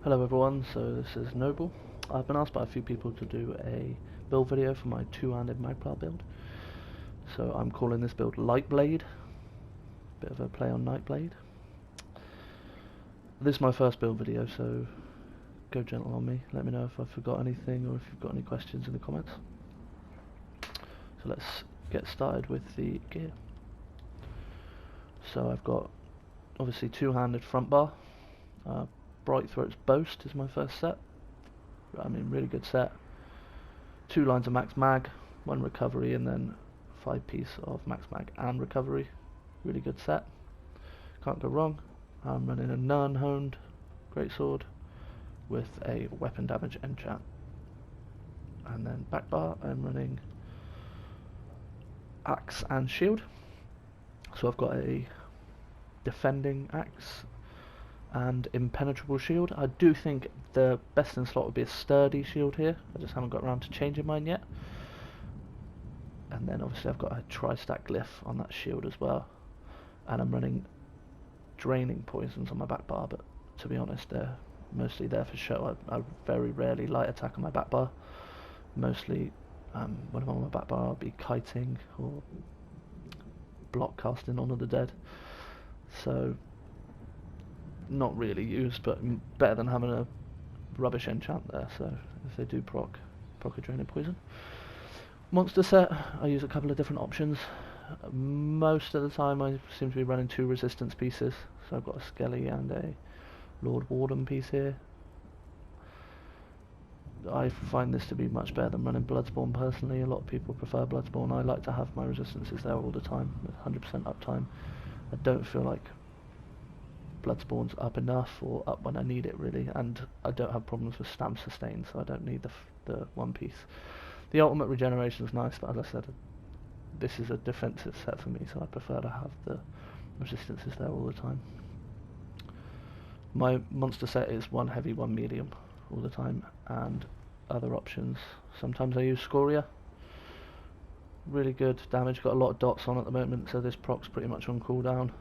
Hello everyone, so this is Noble. I've been asked by a few people to do a build video for my two-handed Magplar build. So I'm calling this build Lightblade. Bit of a play on Nightblade. This is my first build video, so go gentle on me. Let me know if I forgot anything or if you've got any questions in the comments. So let's get started with the gear. So I've got obviously two-handed front bar. Bright Throat's Boast is my first set. I mean, really good set. 2 lines of max mag, 1 recovery, and then 5 piece of max mag and recovery. Really good set. Can't go wrong. I'm running a non-honed greatsword with a weapon damage enchant. And then back bar, I'm running axe and shield. So I've got a defending axe and impenetrable shield. I do think the best in slot would be a sturdy shield here. I just haven't got around to changing mine yet. And then obviously I've got a tri-stack glyph on that shield as well. And I'm running draining poisons on my back bar, but to be honest they're mostly there for show. I very rarely light attack on my back bar. Mostly when I'm on my back bar I'll be kiting or block casting Honor the Dead. So not really used, but better than having a rubbish enchant there. So if they do proc a draining poison. Monster set, I use a couple of different options. Most of the time I seem to be running 2 resistance pieces. So I've got a Skelly and a Lord Warden piece here. I find this to be much better than running Bloodspawn personally. A lot of people prefer Bloodspawn. I like to have my resistances there all the time with 100% uptime. I don't feel like Bloodspawn's up enough or up when I need it really, and I don't have problems with stamp sustain, so I don't need the one piece. The ultimate regeneration is nice, but as I said, this is a defensive set for me, so I prefer to have the resistances there all the time. My monster set is 1 heavy, 1 medium all the time, and other options. Sometimes I use Scoria. Really good damage, got a lot of dots on at the moment, so this proc's pretty much on cooldown.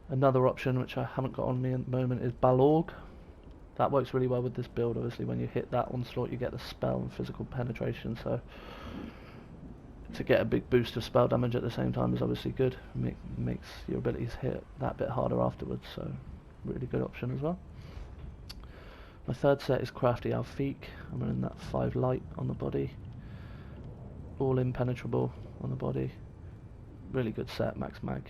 Another option which I haven't got on me at the moment is Balorg. That works really well with this build. Obviously when you hit that onslaught you get the spell and physical penetration, so to get a big boost of spell damage at the same time is obviously good. Makes your abilities hit that bit harder afterwards, so really good option as well. My third set is Crafty Alfiq. I'm running that 5 light on the body, all impenetrable on the body. Really good set, max mag.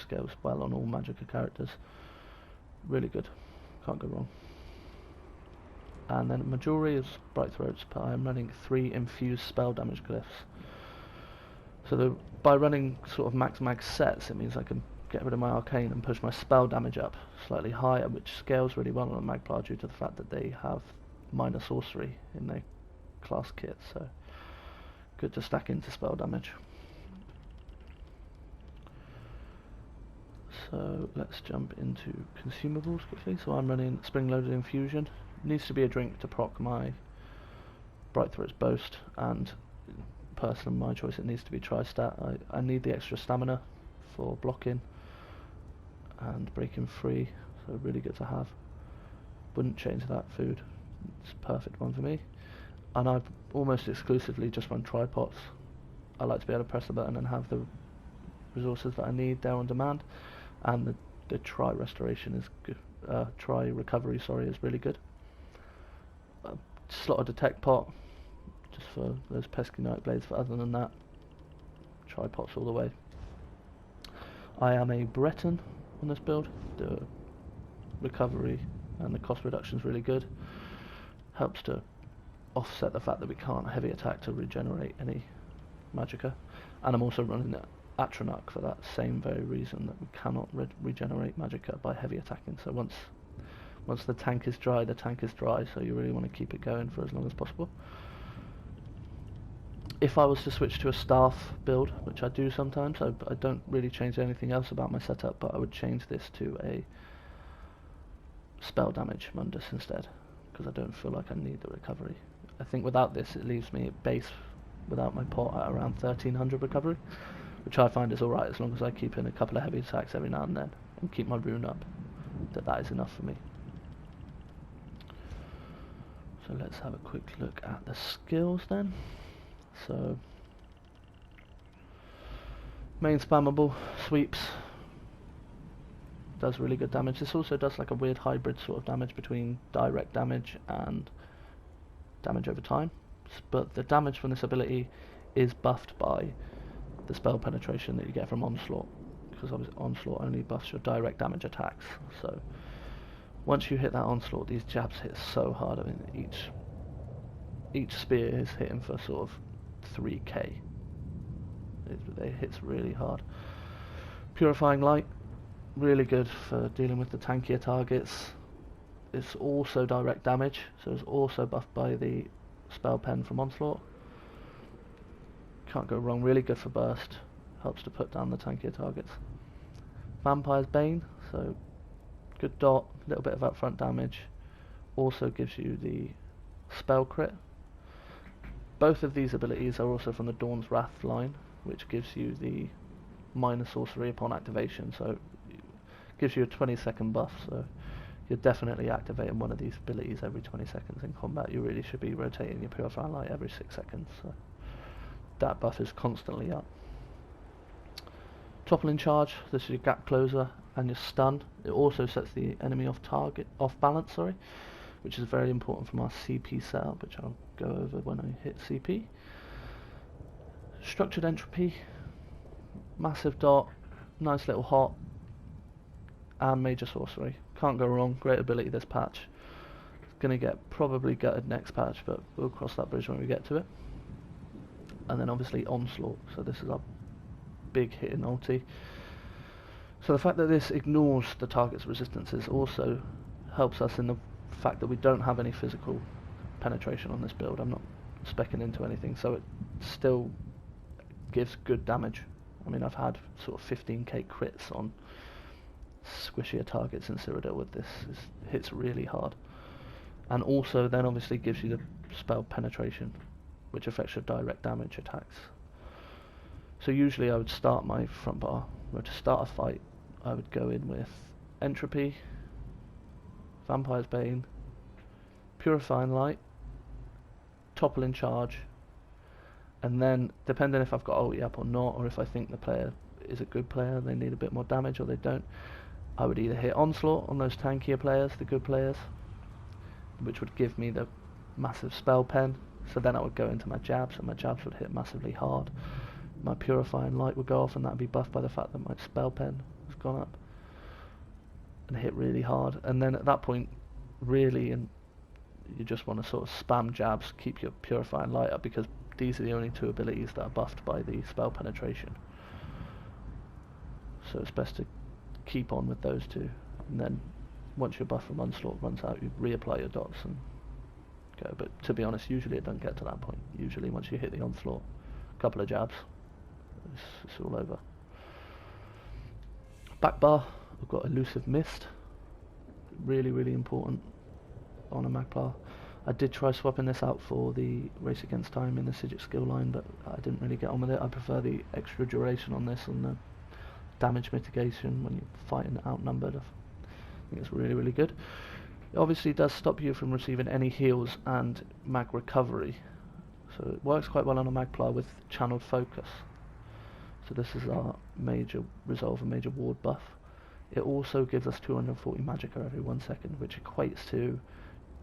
Scales well on all Magicka characters. Really good, can't go wrong. And then majority is Bright Throats, but I'm running 3 infused spell damage glyphs. So by running sort of max mag sets, it means I can get rid of my arcane and push my spell damage up slightly higher, which scales really well on a Magplar due to the fact that they have minor sorcery in their class kit, so good to stack into spell damage. So let's jump into consumables quickly. So I'm running spring loaded infusion. Needs to be a drink to proc my Bright Throat's Boast, and personally my choice it needs to be tri-stat. I need the extra stamina for blocking and breaking free, so really good to have. Wouldn't change that food, it's a perfect one for me. And I've almost exclusively just run tri-pots. I like to be able to press the button and have the resources that I need there on demand. And the tri-restoration is good. Tri-recovery, sorry, is really good. Slot a detect pot, just for those pesky Nightblades, but other than that, tri-pots all the way. I am a Breton on this build. The recovery and the cost reduction is really good. Helps to offset the fact that we can't heavy attack to regenerate any Magicka. And I'm also running the Atronach for that same very reason, that we cannot regenerate Magicka by heavy attacking. So once the tank is dry, the tank is dry, so you really want to keep it going for as long as possible. If I was to switch to a staff build, which I do sometimes, I don't really change anything else about my setup, but I would change this to a spell damage Mundus instead, because I don't feel like I need the recovery. I think without this it leaves me at base, without my pot, at around 1300 recovery, which I find is alright as long as I keep in a couple of heavy attacks every now and then and keep my rune up. That is enough for me. So let's have a quick look at the skills then. So main spammable, sweeps, does really good damage. This also does like a weird hybrid sort of damage between direct damage and damage over time, but the damage from this ability is buffed by the spell penetration that you get from Onslaught, because obviously Onslaught only buffs your direct damage attacks. So once you hit that Onslaught, these jabs hit so hard. I mean, each spear is hitting for sort of 3k. It hits really hard. Purifying Light, really good for dealing with the tankier targets. It's also direct damage, so it's also buffed by the spell pen from Onslaught. Can't go wrong, really good for burst, helps to put down the tankier targets. Vampire's Bane, so good dot, little bit of upfront damage, also gives you the spell crit. Both of these abilities are also from the Dawn's Wrath line, which gives you the minor sorcery upon activation, so it gives you a 20-second buff, so you're definitely activating one of these abilities every 20 seconds in combat. You really should be rotating your Purifying Light every 6 seconds, so that buff is constantly up. Toppling Charge, this is your gap closer and your stun. It also sets the enemy off balance, which is very important from our CP setup, which I'll go over when I hit CP. Structured Entropy, massive dot, nice little hot, and Major Sorcery. Can't go wrong, great ability this patch. It's going to get probably gutted next patch, but we'll cross that bridge when we get to it. And then obviously Onslaught, so this is our big hitting ulti. So the fact that this ignores the target's resistances also helps us in the fact that we don't have any physical penetration on this build. I'm not speccing into anything, so it still gives good damage. I mean, I've had sort of 15k crits on squishier targets in Cyrodiil with this. It hits really hard, and also then obviously gives you the spell penetration, which affects your direct damage attacks. So usually I would start my front bar, or to start a fight I would go in with Entropy, Vampire's Bane, Purifying Light, Toppling Charge, and then depending if I've got ulti up or not, or if I think the player is a good player, they need a bit more damage or they don't, I would either hit Onslaught on those tankier players, the good players, which would give me the massive spell pen, so then I would go into my jabs, and my jabs would hit massively hard. My Purifying Light would go off, and that would be buffed by the fact that my spell pen has gone up and hit really hard. And then at that point, really, and you just want to sort of spam jabs, keep your Purifying Light up, because these are the only two abilities that are buffed by the spell penetration. So it's best to keep on with those two, and then once your buff from Onslaught runs out, you reapply your dots and go. But to be honest, usually it doesn't get to that point. Usually once you hit the Onslaught, a couple of jabs, it's all over. Back bar, I've got Elusive Mist, really important on a Magplar. I did try swapping this out for the Race Against Time in the Sigil skill line, but I didn't really get on with it. I prefer the extra duration on this and the damage mitigation when you're fighting outnumbered. I think it's really good. It obviously does stop you from receiving any heals and mag recovery, so it works quite well on a Magplar with channeled focus. So this is our major resolve and major ward buff. It also gives us 240 Magicka every 1 second, which equates to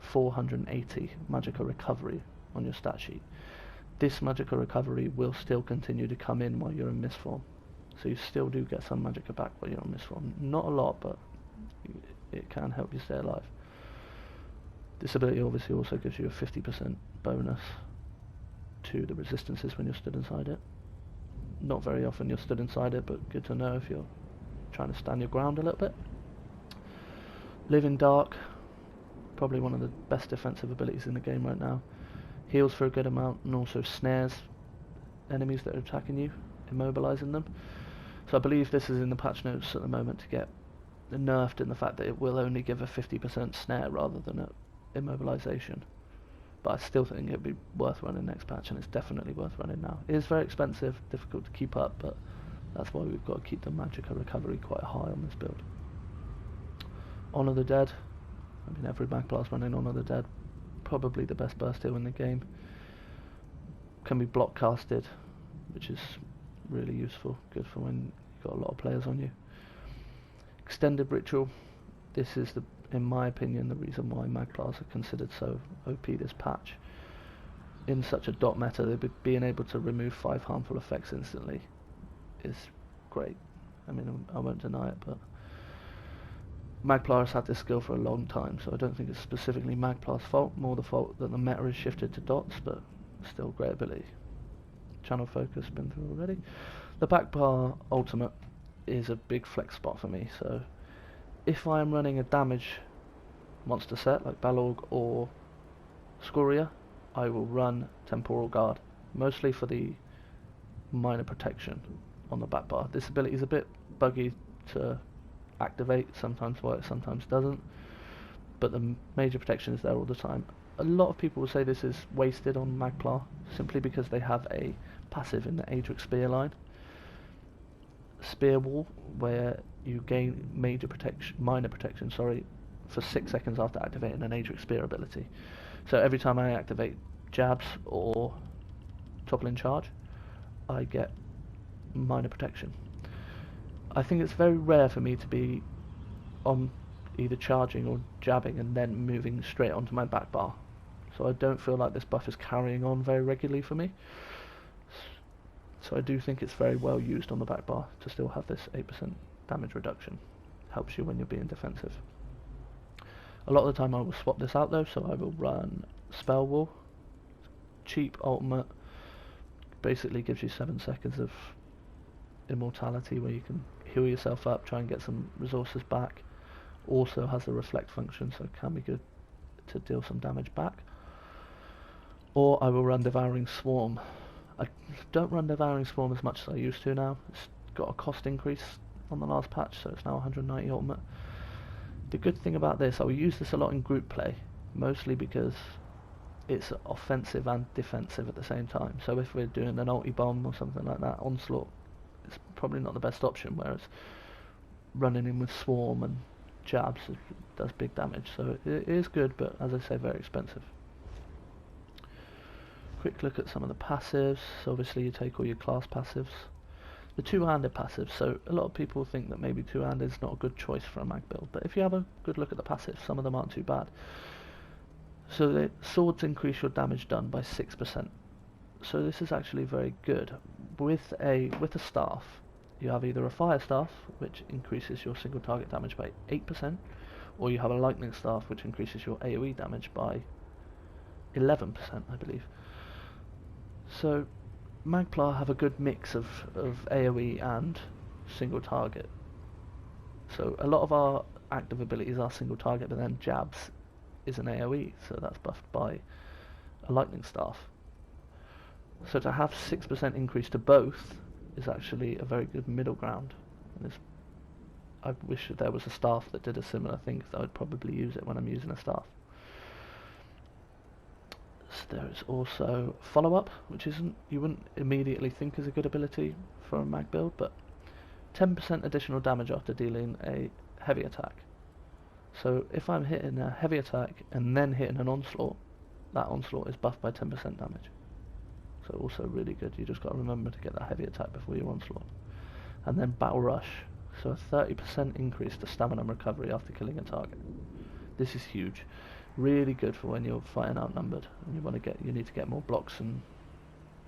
480 Magicka recovery on your stat sheet. This Magicka recovery will still continue to come in while you're in mist form, so you still do get some Magicka back while you're in mist form. Not a lot, but it can help you stay alive. This ability obviously also gives you a 50% bonus to the resistances when you're stood inside it. Not very often you're stood inside it, but good to know if you're trying to stand your ground a little bit. Live in Dark, probably one of the best defensive abilities in the game right now. Heals for a good amount and also snares enemies that are attacking you, immobilizing them. So I believe this is in the patch notes at the moment to get nerfed in the fact that it will only give a 50% snare rather than an immobilization. But I still think it'd be worth running next patch, and it's definitely worth running now. It is very expensive, difficult to keep up, but that's why we've got to keep the Magicka recovery quite high on this build. Honor the Dead. I mean, every Magplar's running Honor the Dead probably the best burst heal in the game. Can be block casted, which is really useful, good for when you've got a lot of players on you. Extended ritual. This is, in my opinion, the reason why Magplars are considered so OP this patch. In such a dot meta, being able to remove 5 harmful effects instantly is great. I mean, I won't deny it, but Magplar has had this skill for a long time, so I don't think it's specifically Magplar's fault, more the fault that the meta has shifted to dots, but still great ability. Channel focus, been through already. The backbar ultimate is a big flex spot for me, so if I am running a damage monster set like Balorg or Scoria, I will run Temporal Guard, mostly for the minor protection on the backbar. This ability is a bit buggy to activate, sometimes works, sometimes doesn't, but the major protection is there all the time. A lot of people will say this is wasted on Magplar simply because they have a passive in the Adric Spear line, Spear Wall, where you gain minor protection, for 6 seconds after activating an Adric Spear ability. So every time I activate jabs or toppling charge, I get minor protection. I think it's very rare for me to be on either charging or jabbing and then moving straight onto my back bar. So I don't feel like this buff is carrying on very regularly for me. So I do think it's very well used on the back bar to still have this 8% damage reduction. Helps you when you're being defensive. A lot of the time I will swap this out though, so I will run Spell Wall. Cheap ultimate. Basically gives you 7 seconds of immortality where you can heal yourself up, try and get some resources back. Also has the reflect function, so it can be good to deal some damage back. Or I will run Devouring Swarm. I don't run Devouring Swarm as much as I used to now. It's got a cost increase on the last patch, so it's now 190 ultimate. The good thing about this, I will use this a lot in group play, mostly because it's offensive and defensive at the same time. So if we're doing an ulti bomb or something like that, Onslaught is probably not the best option, whereas running in with Swarm and jabs does big damage. So it is good, but as I say, very expensive. Quick look at some of the passives. So obviously you take all your class passives. The two-handed passives, so a lot of people think that maybe two-handed is not a good choice for a mag build, but if you have a good look at the passives, some of them aren't too bad. So the swords increase your damage done by 6%. So this is actually very good. With a staff, you have either a fire staff, which increases your single target damage by 8%, or you have a lightning staff, which increases your AoE damage by 11%, I believe. So Magplar have a good mix of AoE and single target. So a lot of our active abilities are single target, but then jabs is an AoE, so that's buffed by a lightning staff. So to have 6% increase to both is actually a very good middle ground. And I wish that there was a staff that did a similar thing, because I would probably use it when I'm using a staff. So there is also follow-up, which you wouldn't immediately think is a good ability for a mag build, but 10% additional damage after dealing a heavy attack. So if I'm hitting a heavy attack and then hitting an onslaught, that onslaught is buffed by 10% damage. So also really good. You just got to remember to get that heavy attack before your onslaught. And then battle rush, so a 30% increase to stamina recovery after killing a target. This is huge. Really good for when you're fighting outnumbered and you need to get more blocks and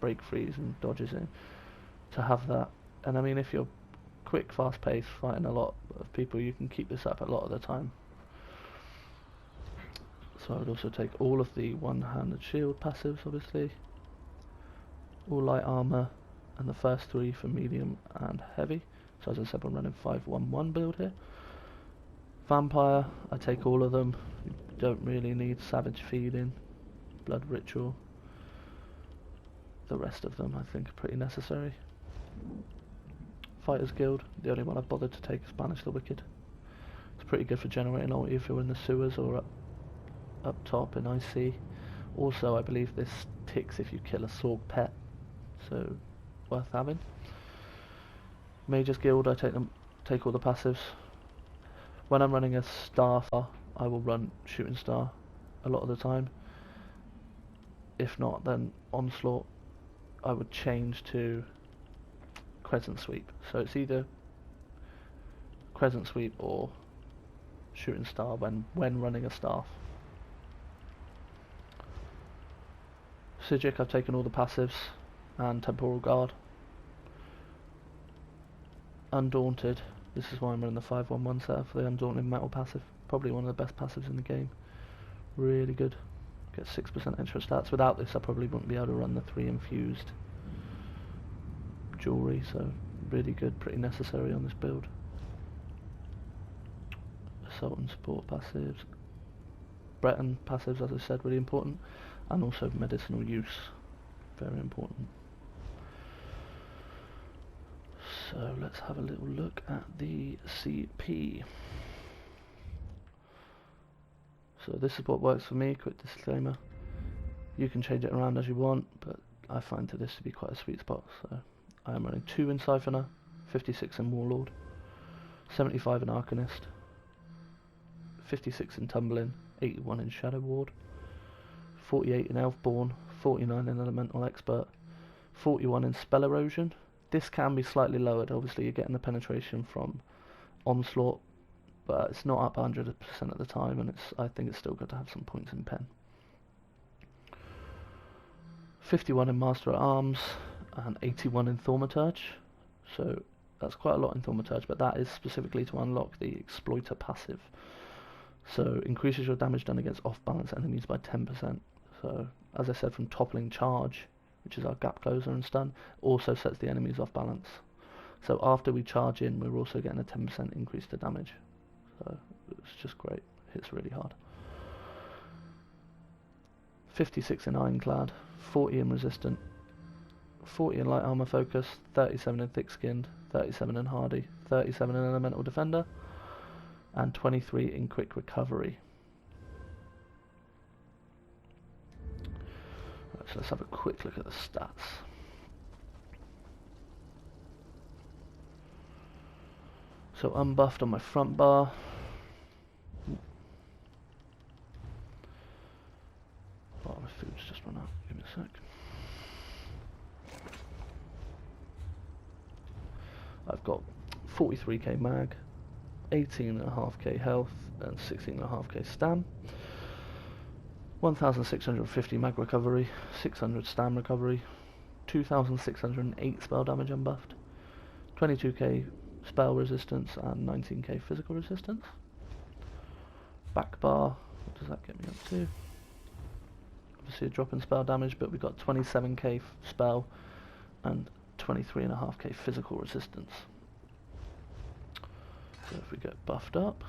break frees and dodges in to have that. And I mean, if you're quick, fast paced, fighting a lot of people, you can keep this up a lot of the time. So I would also take all of the one-handed shield passives, obviously, all light armor, and the first 3 for medium and heavy. So as I said, we're running 5-1-1 build here. Vampire, I take all of them. You don't really need Savage Feeding, Blood Ritual. The rest of them I think are pretty necessary. Fighters Guild, the only one I've bothered to take is Banish the Wicked. It's pretty good for generating ulti if you're in the sewers or up top in IC. Also, I believe this ticks if you kill a Sorg pet, so worth having. Mages Guild, I take all the passives. When I'm running a star, I will run Shooting Star a lot of the time. If not, then Onslaught I would change to Crescent Sweep. So it's either Crescent Sweep or Shooting Star when running a staff. Magicka, I've taken all the passives and Temporal Guard. Undaunted, this is why I'm running the 5-1-1 setup for the Undaunted Metal passive. Probably one of the best passives in the game. Really good. Get 6% extra stats. Without this I probably wouldn't be able to run the 3 infused jewellery, so really good, pretty necessary on this build. Assault and support passives. Breton passives, as I said, really important. And also medicinal use, very important. So let's have a little look at the CP. So this is what works for me, quick disclaimer. You can change it around as you want, but I find this to be quite a sweet spot. So I am running 2 in Siphoner, 56 in Warlord, 75 in Arcanist, 56 in Tumbling, 81 in Shadow Ward, 48 in Elfborn, 49 in Elemental Expert, 41 in Spell Erosion. This can be slightly lowered, obviously you're getting the penetration from Onslaught, but it's not up 100% at the time, and I think it's still good to have some points in pen. 51 in Master at Arms, and 81 in Thaumaturge. So that's quite a lot in Thaumaturge, but that is specifically to unlock the Exploiter passive. So increases your damage done against off-balance enemies by 10%. So as I said, from Toppling Charge, which is our gap closer and stun, also sets the enemies off balance. So after we charge in, we're also getting a 10% increase to damage. So it's just great, hits really hard. 56 in Ironclad, 40 in Resistant, 40 in Light Armor Focus, 37 in Thick Skinned, 37 in Hardy, 37 in Elemental Defender, and 23 in Quick Recovery. Right, so let's have a quick look at the stats. So unbuffed on my front bar. Oh, my food's just run out. Give me a sec. I've got 43k mag, 18.5k health, and 16.5k stam. 1,650 mag recovery, 600 stam recovery, 2,608 spell damage unbuffed, 22k spell resistance, and 19k physical resistance. Back bar, what does that get me up to? Obviously a drop in spell damage, but we've got 27k spell and 23.5k physical resistance. So if we get buffed up,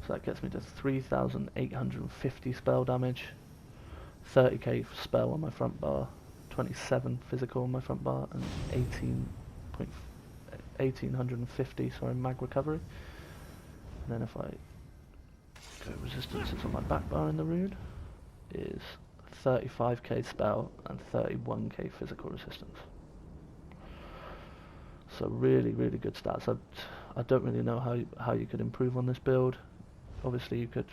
so that gets me to 3,850 spell damage, 30k spell on my front bar, 27 physical on my front bar, and 1850 mag recovery. And then if I go resistances on my back bar in the rune, is 35k spell and 31k physical resistance. So really, really good stats. I don't really know how you could improve on this build. Obviously you could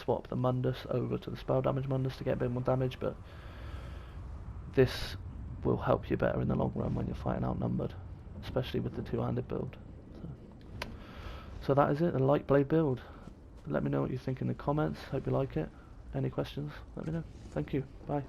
swap the Mundus over to the spell damage Mundus to get a bit more damage, but this will help you better in the long run when you're fighting outnumbered, especially with the two-handed build. So that is it, the Lightblade build. Let me know what you think in the comments. Hope you like it. Any questions, let me know. Thank you. Bye.